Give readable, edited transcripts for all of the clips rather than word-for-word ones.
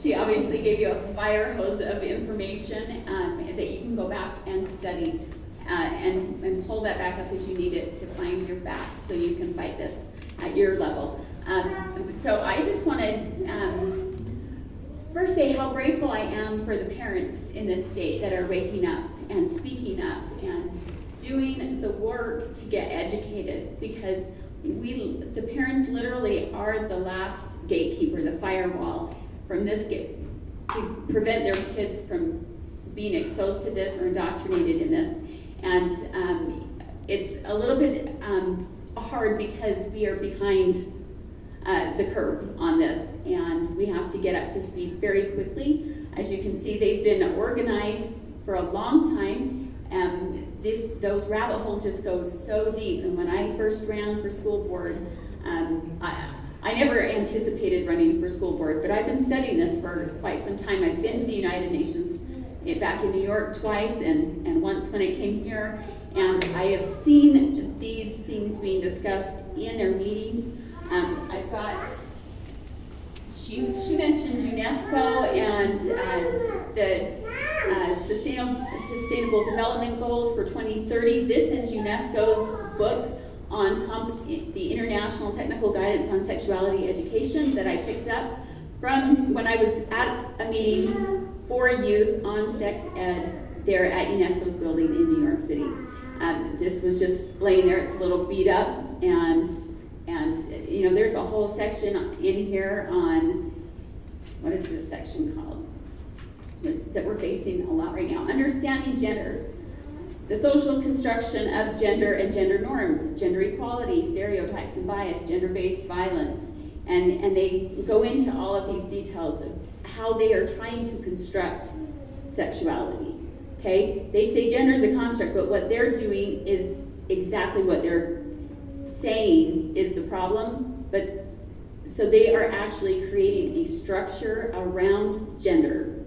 She obviously gave you a fire hose of information that you can go back and study and pull that back up as you need it to find your facts so you can fight this at your level. So I just want to first say how grateful I am for the parents in this state that are waking up and speaking up and doing the work to get educated, because the parents literally are the last gatekeeper, the firewall from this to prevent their kids from being exposed to this or indoctrinated in this. And it's a little bit hard because we are behind the curve on this, and we have to get up to speed very quickly. As you can see, they've been organized for a long time. Those rabbit holes just go so deep. And when I first ran for school board, I never anticipated running for school board, but I've been studying this for quite some time. I've been to the United Nations back in New York twice and once when I came here, and I have seen these things being discussed in their meetings. I've got, she mentioned UNESCO and the Sustainable Development Goals for 2030. This is UNESCO's book on the International Technical Guidance on Sexuality Education that I picked up from when I was at a meeting for youth on sex ed there at UNESCO's building in New York City. This was just laying there. It's a little beat up, and you know, there's a whole section in here on, what is this section called, that we're facing a lot right now. Understanding gender, the social construction of gender and gender norms, gender equality, stereotypes and bias, gender-based violence, and they go into all of these details of how they are trying to construct sexuality. Okay, they say gender is a construct, but what they're doing is exactly what they're saying is the problem. But so they are actually creating a structure around gender,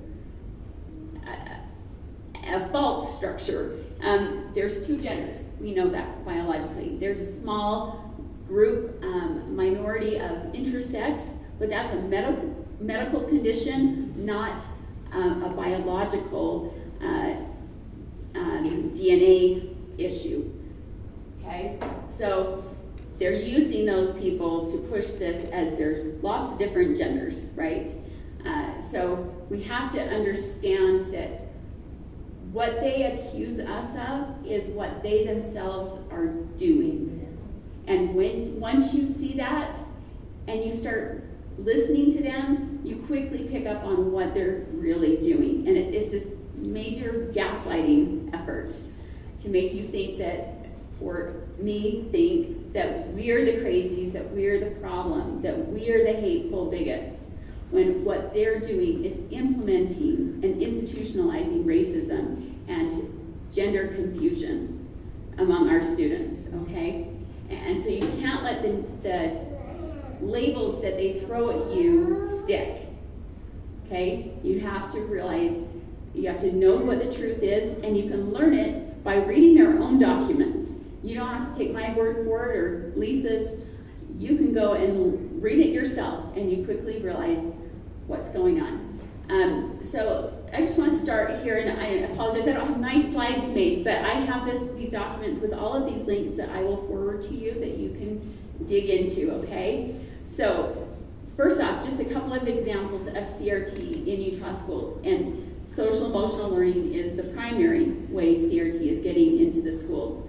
a false structure. There's two genders. We know that biologically. There's a small group, minority of intersex, but that's a medical condition, not a biological DNA issue. Okay, so they're using those people to push this as there's lots of different genders, right? So we have to understand that what they accuse us of is what they themselves are doing. And once you see that and you start listening to them, you quickly pick up on what they're really doing. And it's this major gaslighting effort to make you think that, or me think that we're the crazies, that we're the problem, that we're the hateful bigots, when what they're doing is implementing and institutionalizing racism and gender confusion among our students, okay? And so you can't let the labels that they throw at you stick, okay? You have to realize, you have to know what the truth is, and you can learn it by reading their own documents. You don't have to take my word for it or Lisa's. You can go and read it yourself, and you quickly realize what's going on. So I just want to start here, and I apologize, I don't have nice slides made, but I have these documents with all of these links that I will forward to you that you can dig into, okay? So first off, just a couple of examples of CRT in Utah schools, and social emotional learning is the primary way CRT is getting into the schools.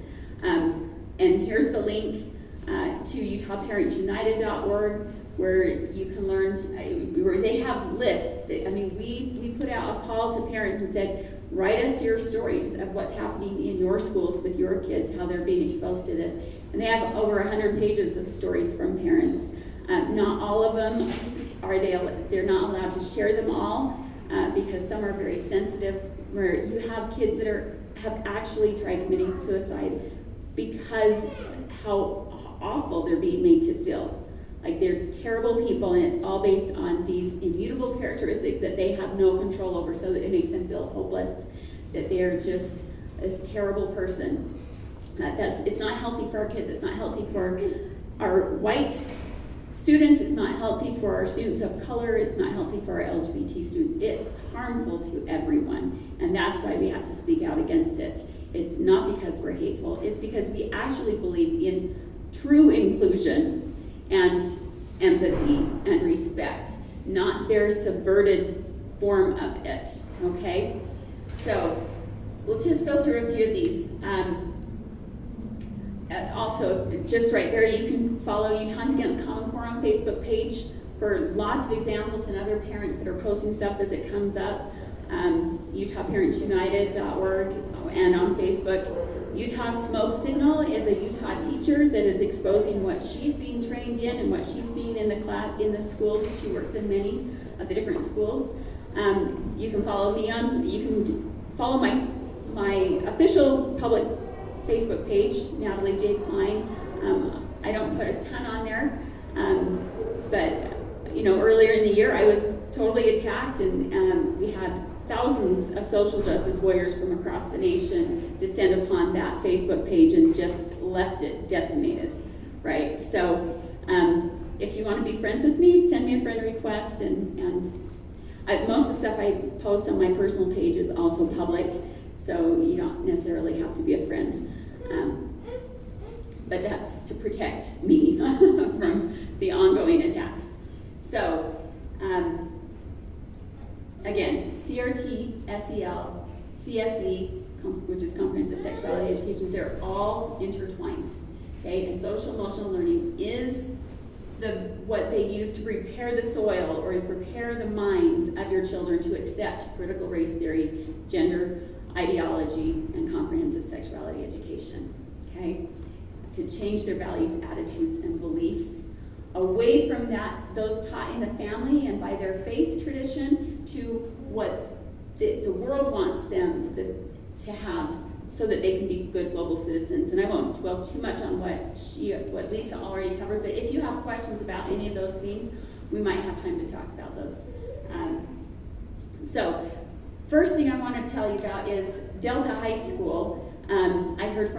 And here's the link to UtahParentsUnited.org, where you can learn, where they have lists. I mean, we put out a call to parents and said, write us your stories of what's happening in your schools with your kids, how they're being exposed to this. And they have over 100 pages of stories from parents. Not all of them they're not allowed to share them all because some are very sensitive, where you have kids that have actually tried committing suicide because how awful they're being made to feel. Like they're terrible people, and it's all based on these immutable characteristics that they have no control over, so that it makes them feel hopeless, that they're just this terrible person. It's not healthy for our kids. It's not healthy for our white students, it's not healthy for our students of color, it's not healthy for our LGBT students. It's harmful to everyone, and that's why we have to speak out against it. It's not because we're hateful, it's because we actually believe in true inclusion and empathy and respect, not their subverted form of it, okay? So we'll just go through a few of these. Also, just right there, you can follow Utahns Against Common Core on Facebook page for lots of examples and other parents that are posting stuff as it comes up. UtahParentsUnited.org and on Facebook. Utah Smoke Signal is a Utah teacher that is exposing what she's being trained in and what she's seen in the class, in the schools. She works in many of the different schools. You can follow me on, you can follow my official public Facebook page, Natalie J. Cline. I don't put a ton on there, but earlier in the year I was totally attacked, and we had thousands of social justice warriors from across the nation descend upon that Facebook page and just left it decimated, right? So if you want to be friends with me, send me a friend request, and most of the stuff I post on my personal page is also public, so you don't necessarily have to be a friend. But that's to protect me from the ongoing attacks. So, again, CRT, SEL, CSE, which is Comprehensive Sexuality Education, they're all intertwined, okay? And social emotional learning is what they use to prepare the soil or prepare the minds of your children to accept critical race theory, gender ideology, and comprehensive sexuality education, okay? To change their values, attitudes, and beliefs away from those taught in the family and by their faith tradition to what the world wants them to have so that they can be good global citizens. And I won't dwell too much on what Lisa already covered, but if you have questions about any of those themes, we might have time to talk about those. So, first thing I want to tell you about is Delta High School. I heard from